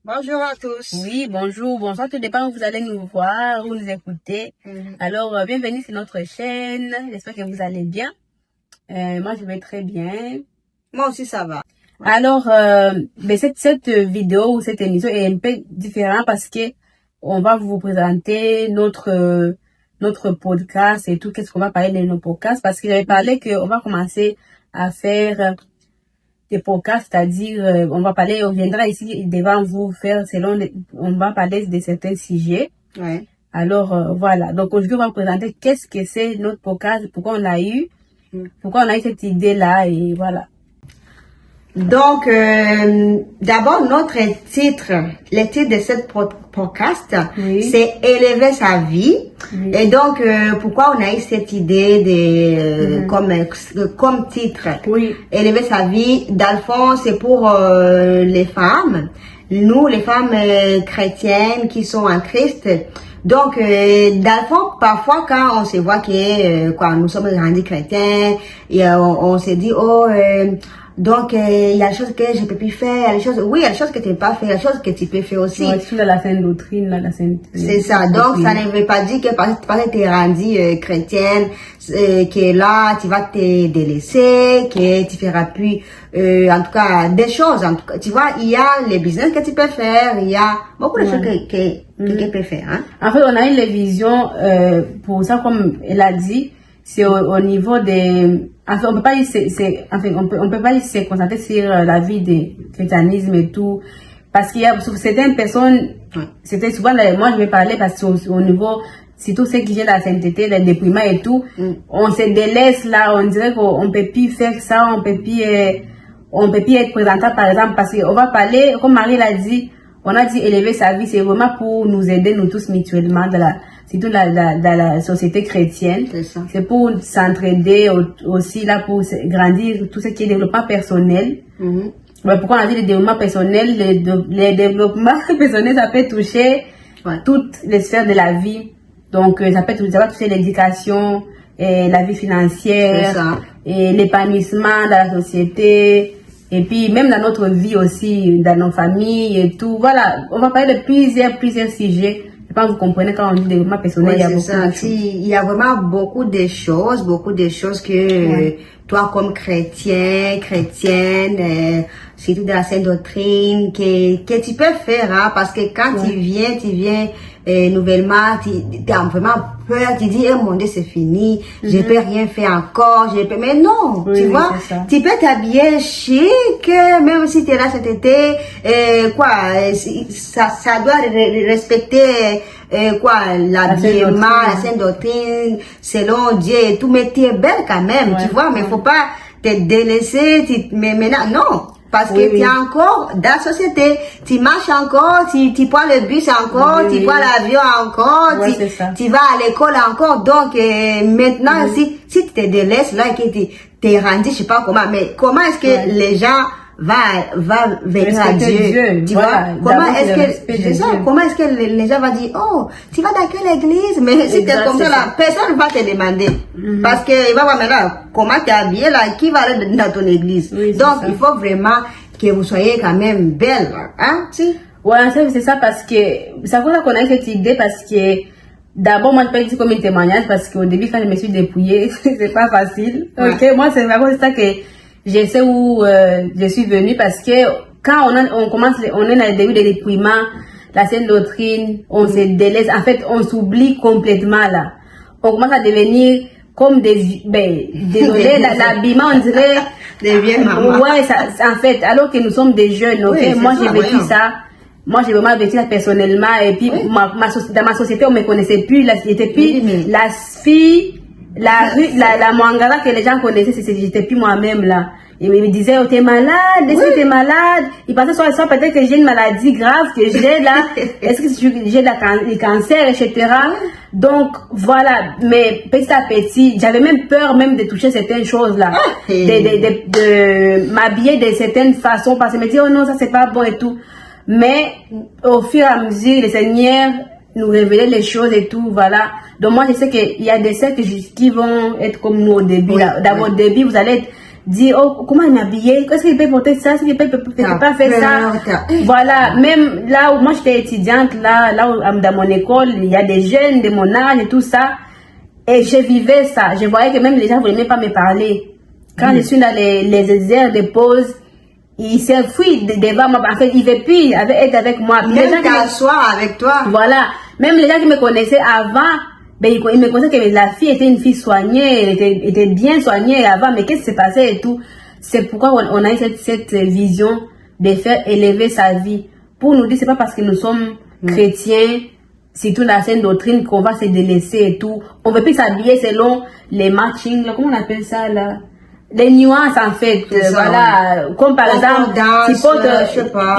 Bonjour à tous. Oui, bonjour, bonsoir, tout dépend où vous allez nous voir, où nous écouter. Alors, bienvenue sur notre chaîne. J'espère que vous allez bien. Moi, je vais très bien. Moi aussi, ça va. Alors, cette vidéo ou cette émission est un peu différente parce que on va vous présenter notre podcast et tout. Qu'est-ce qu'on va parler de nos podcasts? Parce que j'avais parlé qu'on va commencer à faire des podcasts, c'est-à-dire on viendra ici devant vous faire on va parler de certains sujets. Ouais. Alors voilà, donc aujourd'hui on va vous présenter qu'est-ce que c'est notre podcast, pourquoi on l'a eu, pourquoi on a eu cette idée-là et voilà. Donc, d'abord, le titre de ce podcast, c'est Élever sa vie. Oui. Et donc, pourquoi on a eu cette idée de comme titre, Élever sa vie, dans le fond, c'est pour les femmes. Nous, les femmes chrétiennes qui sont en Christ. Donc, dans le fond, parfois, quand on se voit que nous sommes grandis chrétiens, et on se dit, donc, il y a des choses que je peux plus faire, il y a des choses que tu ne peux pas faire, il y a des choses que tu peux faire aussi. Ouais, sur la sainte doctrine, c'est ça. Donc, ça ne veut pas dire que parce que tu es rendue chrétienne, que là, tu vas te délaisser, que tu feras plus, en tout cas, des choses. En tout cas, tu vois, il y a les business que tu peux faire, il y a beaucoup de choses que tu peux faire. Hein? En fait, on a eu les visions, pour ça, comme elle a dit, c'est au niveau des... Enfin, on peut pas se concentrer sur la vie du christianisme et tout. Parce qu'il y a certaines personnes, c'était souvent, moi je vais parler parce qu'au niveau, surtout ceux qui gèrent la sainteté, les déprimants et tout, on se délaisse là, on dirait qu'on peut plus faire ça, on peut plus être présentable par exemple, parce qu'on va parler, comme Marie l'a dit, on a dit élever sa vie, c'est vraiment pour nous aider nous tous mutuellement surtout dans la société chrétienne. C'est pour s'entraider aussi là pour grandir tout ce qui est développement personnel. Pourquoi on a dit le développement personnel, les développements personnels, ça peut toucher toutes les sphères de la vie. Donc ça va toucher l'éducation, et la vie financière, et l'épanouissement dans la société. Et puis, même dans notre vie aussi, dans nos familles et tout. Voilà, on va parler de plusieurs sujets. Je pense que vous comprenez quand on dit développement personnel, il y a beaucoup de choses. Il y a vraiment beaucoup de choses que toi, comme chrétienne, surtout de la sainte doctrine, que tu peux faire, hein, parce que quand tu viens nouvellement, tu as vraiment peur, tu dis, mon Dieu, c'est fini, je peux rien faire encore, mais non, tu vois, tu peux t'habiller chic, même si tu es là cet été, ça doit respecter, l'habillement, la sainte doctrine, selon Dieu et tout, mais tu es belle quand même, tu vois, mais faut pas te délaisser, mais maintenant, non. Parce que tu es encore dans la société, tu marches encore, tu prends le bus encore, tu prends l'avion encore, tu vas à l'école encore. Donc maintenant, si tu te délaisses là et que tu t'es rendu, je sais pas comment, mais comment est-ce que les gens va venir à Dieu, tu vois? Comment est-ce que les gens vont dire, oh, tu vas dans quelle église? Mais si t'es comme ça là, personne va te demander. Parce que il va voir maintenant, comment t'es habillé là, qui va aller dans ton église? Donc, il faut vraiment que vous soyez quand même belle, hein? Ouais, c'est ça parce que, ça faut qu'on a cette idée parce que, d'abord, moi, je peux dire comme un témoignage parce qu'au début, quand je me suis dépouillée, c'est pas facile. Ok, moi, c'est vraiment ça que je sais où je suis venue parce que quand on est dans le début de dépouillement, la sainte doctrine, on se délaisse, en fait, on s'oublie complètement là. On commence à devenir comme désolé, l'habillement, on dirait, des vieilles mamans. Ouais, en fait, alors que nous sommes des jeunes, ok, moi j'ai vécu ça. Moi, j'ai vraiment vécu ça personnellement. Et puis, dans ma société, on me connaissait plus. J'étais plus la fille, la Mwangara que les gens connaissaient, j'étais plus moi-même là. Ils me disaient, oh, t'es malade, est-ce que t'es malade? Ils pensaient soit peut-être que j'ai une maladie grave que j'ai là. Est-ce que j'ai le cancer, etc. Donc, voilà. Mais petit à petit, j'avais même peur même de toucher certaines choses là. De m'habiller de certaines façons parce que je me disais, oh non, ça c'est pas bon et tout. Mais au fur et à mesure, le Seigneur nous révélait les choses et tout, voilà. Donc moi, je sais qu'il y a des sœurs qui vont être comme nous au début. D'abord, au début, vous allez être dire, oh, comment il m'habiller, est-ce qu'il peut porter ça, est-ce qu'il peut pas faire ça. Voilà, même là où moi j'étais étudiante, là où dans mon école, il y a des jeunes de mon âge et tout ça, et je vivais ça. Je voyais que même les gens ne voulaient même pas me parler. Quand je suis dans les heures de pause, il s'enfuit devant moi. En fait, il ne veut plus être avec moi. Même t'asseoir avec toi. Voilà. Même les gens qui me connaissaient avant, ben, ils me connaissaient que la fille était une fille soignée, elle était bien soignée avant, mais qu'est-ce qui s'est passé et tout. C'est pourquoi on a eu cette vision de faire élever sa vie. Pour nous dire, c'est pas parce que nous sommes chrétiens, surtout dans la sainte doctrine, qu'on va se délaisser et tout. On ne veut plus s'habiller selon les matchings, là, comment on appelle ça là? Les nuances en fait, voilà, comme par exemple, tu portes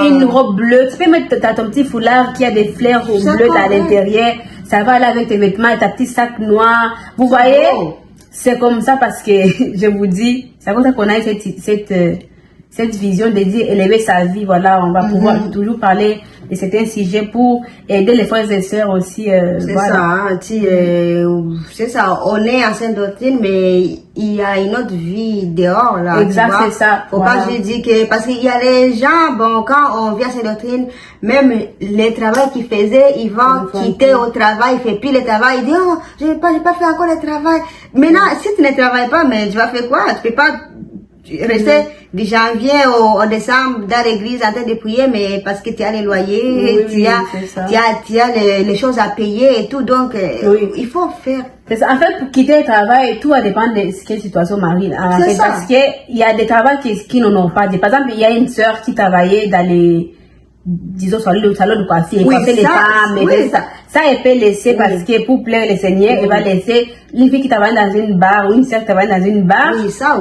une robe bleue, tu peux mettre ton petit foulard qui a des fleurs bleues à l'intérieur, ça va aller avec tes vêtements et ta petite sac noir, vous voyez, c'est comme ça parce que, je vous dis, c'est comme ça qu'on a cette vision de dire élever sa vie, voilà, on va pouvoir toujours parler de certains sujets pour aider les frères et sœurs aussi. C'est voilà. Ça, c'est ça, on est en sainte doctrine, mais il y a une autre vie dehors, là. Exact, c'est ça. Faut pas que je dis que, parce qu'il y a les gens, bon, quand on vient à sainte doctrine, même le travail qu'ils faisaient, ils vont quitter au travail, ils ne font plus le travail, ils disent, oh, j'ai pas fait encore le travail. Maintenant, si tu ne travailles pas, mais tu vas faire quoi? Tu peux pas rester du janvier au décembre dans l'église en train de prier, mais parce que tu as les loyers, tu as les choses à payer et tout, donc il faut faire. En fait, pour quitter le travail, tout va dépendre de quelle situation marine. En fait, parce qu'il y a des travails qui n'en ont pas. Par exemple, il y a une sœur qui travaillait dans les, disons, le salon de coiffure, elle coiffait les femmes, ça, elle peut laisser parce que pour plaire le Seigneur, elle va laisser une fille qui travaille dans une bar ou une sœur qui travaille dans une bar,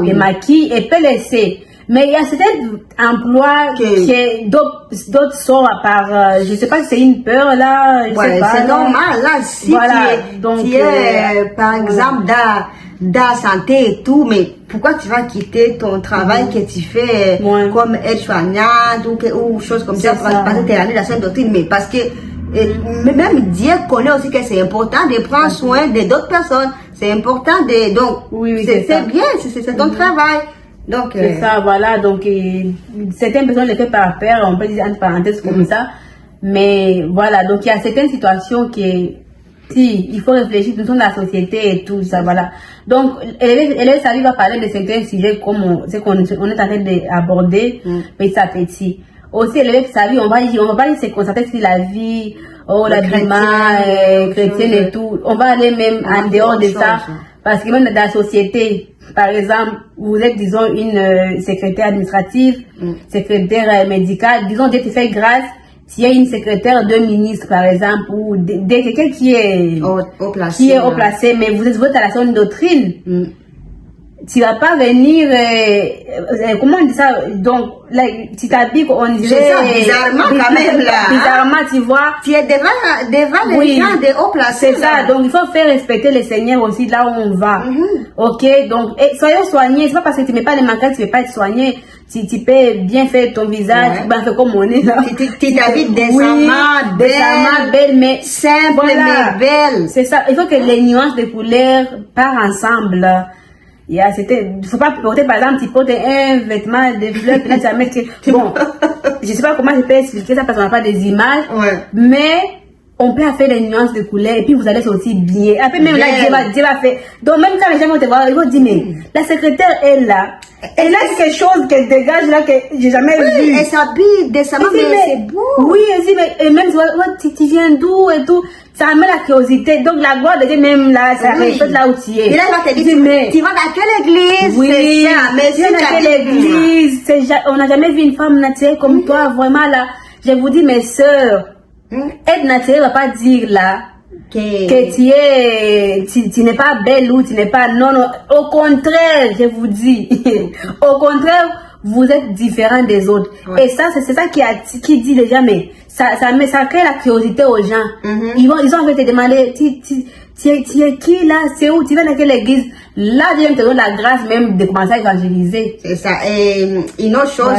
et maquille, elle peut laisser. Mais il y a certains emplois que d'autres sont à part, je ne sais pas si c'est une peur là, je sais pas. C'est normal là, si tu es par exemple dans la santé et tout, mais pourquoi tu vas quitter ton travail que tu fais comme aide-soignante ou chose comme ça parce que tu es allé dans la sainte doctrine, mais parce que même Dieu connaît aussi que c'est important de prendre soin d'autres personnes, c'est important donc c'est bien, c'est ton travail. Donc, c'est ça, voilà. Donc, certaines personnes le font par peur, on peut dire entre parenthèses comme ça. Mais voilà, donc il y a certaines situations qui, si, il faut réfléchir, nous sommes dans la société et tout ça, voilà. Donc, élever sa vie va parler de certains sujets comme on est en train d'aborder, petit à petit. Aussi, élever sa vie, on va pas se concentrer sur la vie, l'habillement chrétienne et tout. On va aller même en dehors de ça. Parce que même dans la société, par exemple, vous êtes, disons, une secrétaire administrative, secrétaire médicale, disons, Dieu te fait grâce, s'il y a une secrétaire de ministre, par exemple, ou quelqu'un qui est haut placé, mais vous êtes à la sainte doctrine, tu vas pas venir, comment on dit ça, donc, là, tu t'habilles, on dirait, bizarrement quand même, là. Bizarrement, tu vois. Tu es devant les gens de haut placés. C'est ça, donc il faut faire respecter le Seigneur aussi là où on va. Ok, donc, soyons soignés, c'est pas parce que tu mets pas les manquants, tu ne peux pas être soigné. Tu peux bien faire ton visage, tu peux faire comme on est là. Tu t'habilles décemment, belle, mais simple, mais belle. C'est ça, il faut que les nuances de couleurs partent ensemble. Il ne faut pas porter, par exemple, tu portes un vêtement de fleurs, puis là tu vas mettre. Bon, je ne sais pas comment je peux expliquer ça parce qu'on n'a pas des images, mais on peut faire des nuances de couleurs et puis vous allez sortir bien. Après, même là, Dieu va faire. Donc, même quand les gens vont te voir, ils vont dire, mais la secrétaire est là. Elle a quelque chose qu'elle dégage là que j'ai jamais vu. Elle s'habille décemment, mais c'est beau. Oui, elle dit, mais même tu viens d'où et tout. Ça amène la curiosité. Donc la gloire de Dieu même là, ça répète là où tu es. Et là, elle va te dire, mais tu vas dans quelle église? Oui, mais tu vas dans quelle église? On n'a jamais vu une femme naturelle comme toi, vraiment là. Je vous dis, mes sœurs, être naturelle ne va pas dire là que tu n'es pas belle ou tu n'es pas... Non, au contraire, je vous dis. Au contraire, vous êtes différents des autres. Et ça, c'est ça qui dit déjà, mais ça crée la curiosité aux gens. Ils ont envie de te demander, tu es qui là? C'est où? Tu vas dans quelle église? Là, Dieu te donne la grâce même de commencer à évangéliser. C'est ça. Et une autre chose,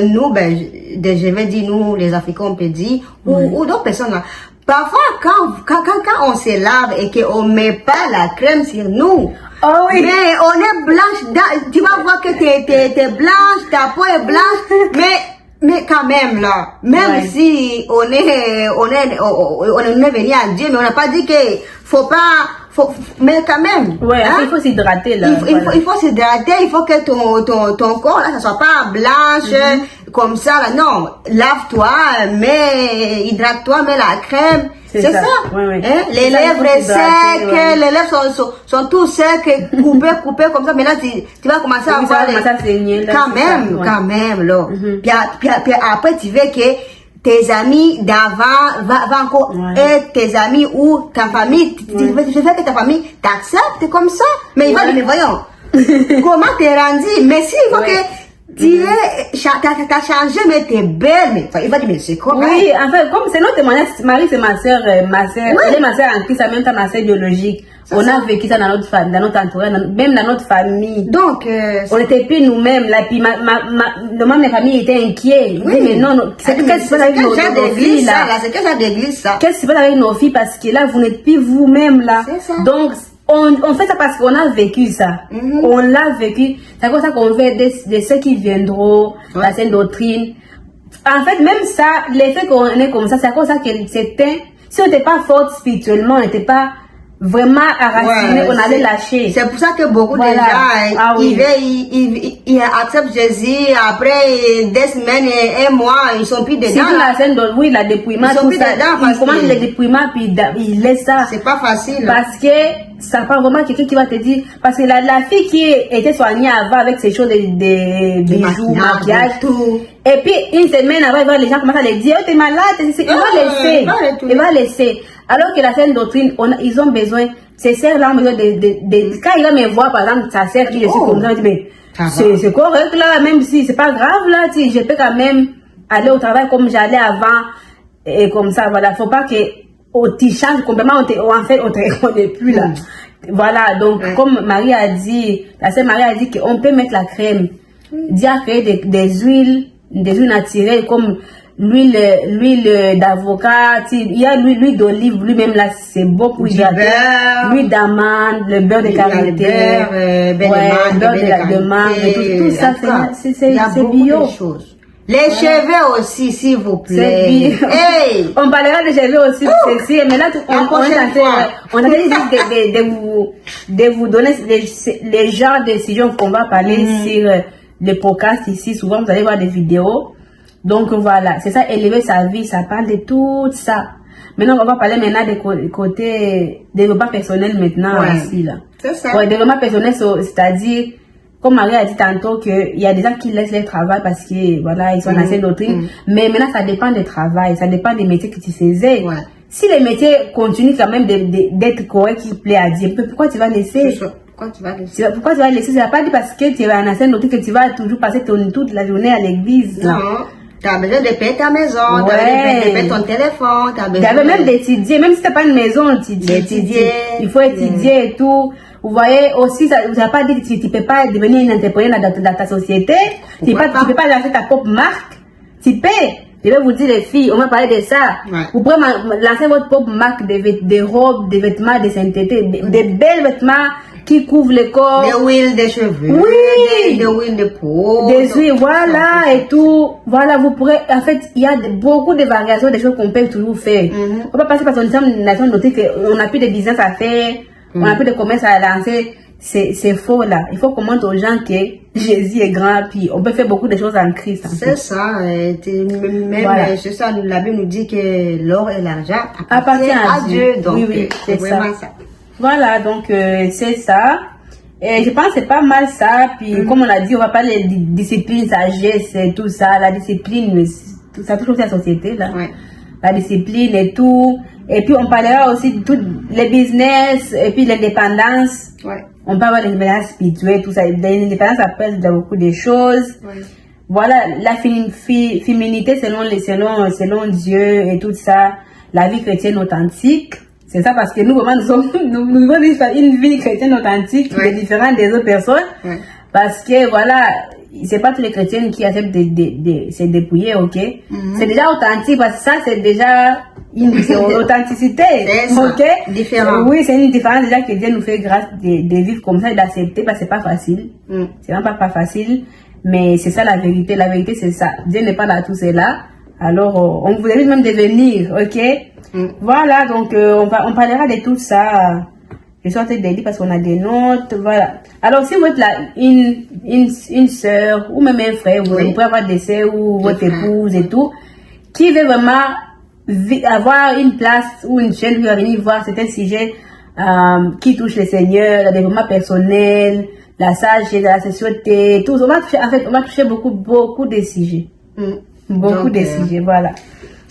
nous, je vais dire, nous, les Africains, on peut dire, ou d'autres personnes là, parfois, quand on se lave et qu'on ne met pas la crème sur nous, Oh oui. Mais on est blanche, tu vas voir que t'es blanche, ta peau est blanche, mais quand même là, même si on est venu à Dieu, mais on n'a pas dit que mais quand même. Ouais, il faut s'hydrater là. Il faut s'hydrater, il faut que ton corps là, ça soit pas blanche comme ça là. Non, lave-toi, hydrate-toi, mets la crème. C'est ça. Ouais. Hein? Les lèvres secs, les lèvres sont tout secs, coupées comme ça. Mais là, tu vas commencer à avoir saigner. Quand même, là. Puis après, tu veux que tes amis d'avant va encore être tes amis ou ta famille. Tu veux que ta famille t'accepte comme ça. Mais il va dire, mais voyons, comment t'es rendu? Mais si, il faut que t'as changé, mais t'es belle. Mais il va dire, mais c'est correct. Oui, en fait, comme c'est notre témoignage, Marie, c'est ma soeur, elle est ma soeur en Christ, en même temps ma soeur biologique. On a vécu ça dans notre entourage, même dans notre famille. Donc, on n'était plus nous-mêmes là, puis ma famille était inquiète. Oui, mais non, qu'est-ce qui se passe avec nos filles là? C'est que ça d'église ça. Qu'est-ce qui se passe avec nos filles parce que là, vous n'êtes plus vous-même là. C'est ça. Donc, on fait ça parce qu'on a vécu ça. On l'a vécu. C'est comme ça qu'on fait de ceux qui viendront, la sainte doctrine. En fait, même ça, l'effet qu'on est comme ça, c'est à cause ça que c'était. Si on n'était pas forte spirituellement, on n'était pas vraiment enraciné, on allait lâcher. C'est pour ça que beaucoup de gens, ils acceptent Jésus, après 2 semaines, 1 mois, ils sont plus dedans. C'est la scène de la dépouillement, ils sont plus dedans. Ils commencent le dépouillement, puis ils laissent ça. C'est pas facile. Parce que ça pas vraiment quelqu'un qui va te dire, parce que la fille qui était soignée avant avec ces choses de bijoux, maquillage, tout. Et puis une semaine avant, les gens commencent à les dire, oh, t'es malade, il va laisser. Alors que la sainte doctrine, ils ont besoin, ces sœurs-là ont besoin quand il va me voir, par exemple, sa sœur qui je suis comme ça, je dis, mais c'est correct là, même si c'est pas grave là, je peux quand même aller au travail comme j'allais avant, et comme ça, voilà. Faut pas que tu changes complètement, en fait, on te reconnaît plus là. Voilà, donc, comme Marie a dit, la sœur Marie a dit qu'on peut mettre la crème. Dieu a créé des huiles naturelles comme l'huile d'avocat, il y a l'huile d'olive, lui-même là, c'est beau pour hydrater. L'huile d'amande, le beurre de karité, beurre de mangue, tout ça, c'est bio. Les cheveux aussi, s'il vous plaît. Hey. On parlera des cheveux aussi, mais là, on a de vous donner les genres de décisions qu'on va parler sur les podcasts ici. Souvent, vous allez voir des vidéos. Donc voilà, c'est ça, élever sa vie, ça parle de tout ça. Maintenant, on va parler maintenant des côtés développement personnel maintenant aussi là. C'est ça. Ouais, développement personnel, c'est-à-dire, comme Marie a dit tantôt, qu'il y a des gens qui laissent leur travail parce que voilà, ils sont dans cette doctrine. Mais maintenant, ça dépend du travail, ça dépend des métiers que tu faisais. Ouais. Si les métiers continuent quand même d'être corrects, qui plaît à Dieu, pourquoi tu vas laisser? Pourquoi tu vas laisser? Pourquoi tu vas laisser? Ça va pas dire parce que tu es en ancienne doctrine que tu vas toujours passer toute la journée à l'église. Non. Tu as besoin de payer ta maison, tu as besoin de payer ton téléphone, tu as besoin même d'étudier, même si tu n'as pas une maison, il faut étudier et tout. Vous voyez aussi, ça ne veut pas dire que tu ne peux pas devenir un entrepreneur dans ta société, tu ne peux pas lancer ta propre marque, tu peux. Je vais vous dire les filles, on va parler de ça. Vous pouvez lancer votre propre marque de robes, de vêtements de sainteté, de belles vêtements qui couvrent le corps. Des huiles de cheveux. Oui. Des huiles de peau. Des huiles, voilà, et tout. Voilà, vous pourrez, en fait, il y a beaucoup de variations, des choses qu'on peut toujours faire. On va passer par son nation noter qu'on n'a plus de business à faire, on n'a plus de commerce à lancer. C'est faux là. Il faut qu'on montre aux gens que Jésus est grand, puis on peut faire beaucoup de choses en Christ. C'est ça. C'est ça. La Bible nous dit que l'or et l'argent appartiennent à Dieu. Donc, oui, c'est vraiment ça. Voilà, donc c'est ça. Et je pense que c'est pas mal ça. Puis comme on a dit, on va parler de discipline, sagesse, et tout ça. La discipline, ça touche aussi la société là. La discipline et tout. Et puis on parlera aussi de tous les business et puis l'indépendance. On peut avoir l'indépendance spirituelle, tout ça. L'indépendance, ça peut être beaucoup de choses. Voilà, la féminité selon Dieu et tout ça. La vie chrétienne authentique. C'est ça parce que nous, vraiment, nous vivons une vie chrétienne authentique qui est différente des autres personnes. Parce que voilà, c'est pas tous les chrétiens qui acceptent de se dépouiller, ok? C'est déjà authentique parce que ça, c'est déjà c'est authenticité. C'est ça, ok? différent. Oui, c'est une différence déjà que Dieu nous fait grâce de vivre comme ça et d'accepter parce que c'est pas facile. C'est vraiment pas facile, mais c'est ça la vérité. La vérité, c'est ça. Dieu n'est pas dans tout cela. Alors, on vous invite même de venir, ok? Voilà, donc on parlera de tout ça. Je suis en train de dire parce qu'on a des notes, voilà. Alors, si vous êtes là, une soeur ou même un frère, vous pouvez avoir des sœurs ou votre épouse et tout, qui veut vraiment avoir une place ou une chaîne qui va venir voir certains sujets qui touchent le Seigneur, le développement personnel, la sagesse, la société, tout. On va toucher beaucoup de sujets. Beaucoup de sujets, voilà.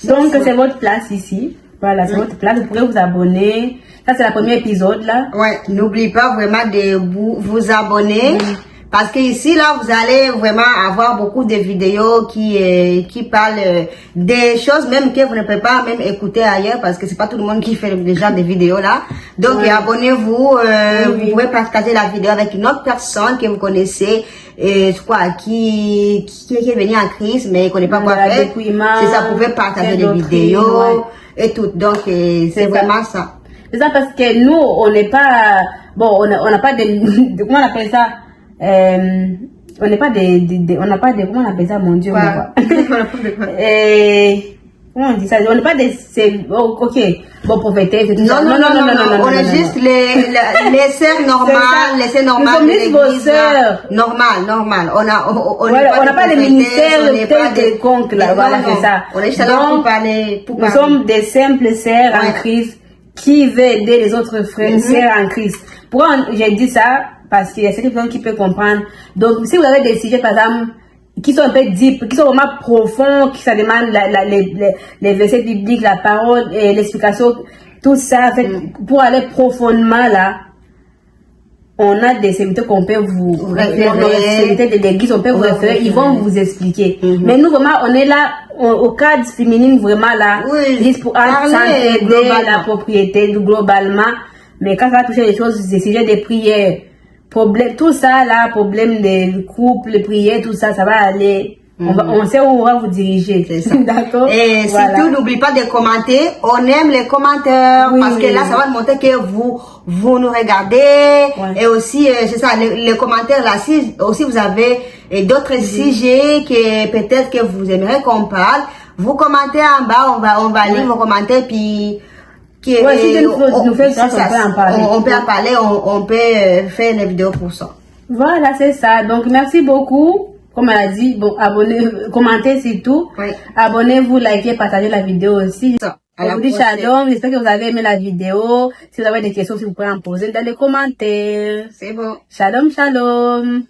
Donc, c'est votre place ici. Voilà, c'est votre place. Vous pourrez vous abonner. Ça, c'est le premier épisode, là. Ouais, n'oubliez pas vraiment de vous abonner. Parce que ici, là, vous allez vraiment avoir beaucoup de vidéos qui parlent des choses même que vous ne pouvez pas même écouter ailleurs parce que c'est pas tout le monde qui fait déjà des vidéos là. Donc, abonnez-vous. Vous pouvez partager la vidéo avec une autre personne que vous connaissez. Qui est venu en crise mais ne connaît pas quoi faire. C'est ça, vous pouvez partager des vidéos et tout. Donc, c'est vraiment ça. C'est ça parce que nous, on n'est pas... Bon, on n'a pas de... Comment on appelle ça? On n'est pas on n'a pas de... Comment on appelle ça, mon Dieu? Comment on dit ça? On n'est pas des... Ok. Bon, prophétesse et tout ça. Non. On est juste les sœurs normales, les sœurs normales de l'église. Normal. On n'a pas de ministère, de quelconque, là. Voilà, c'est ça. On est juste là pour parler. Nous sommes des simples sœurs en Christ qui veulent aider les autres frères et sœurs en Christ. Pourquoi j'ai dit ça? Parce qu'il y a certaines personnes qui peuvent comprendre. Donc, si vous avez des sujets, par exemple, qui sont un peu deep, qui sont vraiment profonds, qui ça demande les versets bibliques, la parole et l'explication, tout ça, en fait, pour aller profondément là, on a des serviteurs qu'on peut vous référer, des serviteurs de l'église, on peut vous référer, ils vont vous expliquer. Mais nous, vraiment, on est là, au cadre féminin, vraiment là, juste pour s'entraider la propriété, globalement. Mais quand ça va toucher les choses, des sujets de prière, problème, tout ça là, problème des couples, les prières, tout ça, ça va aller. On sait où on va vous diriger. D'accord. Et surtout, n'oubliez pas de commenter. On aime les commentaires parce que là, ça va montrer que vous nous regardez. Et aussi, c'est ça, les commentaires là, si aussi vous avez d'autres sujets que peut-être que vous aimeriez qu'on parle, vous commentez en bas, on va lire vos commentaires puis. Si nous fait grâce, on peut en parler. On peut en parler, on peut faire une vidéo pour ça. Voilà, c'est ça. Donc, merci beaucoup. Comme elle a dit, bon, commentez surtout. Abonnez-vous, likez, partagez la vidéo aussi. On vous dit shalom. J'espère que vous avez aimé la vidéo. Si vous avez des questions, si vous pouvez en poser dans les commentaires. C'est bon. Shalom.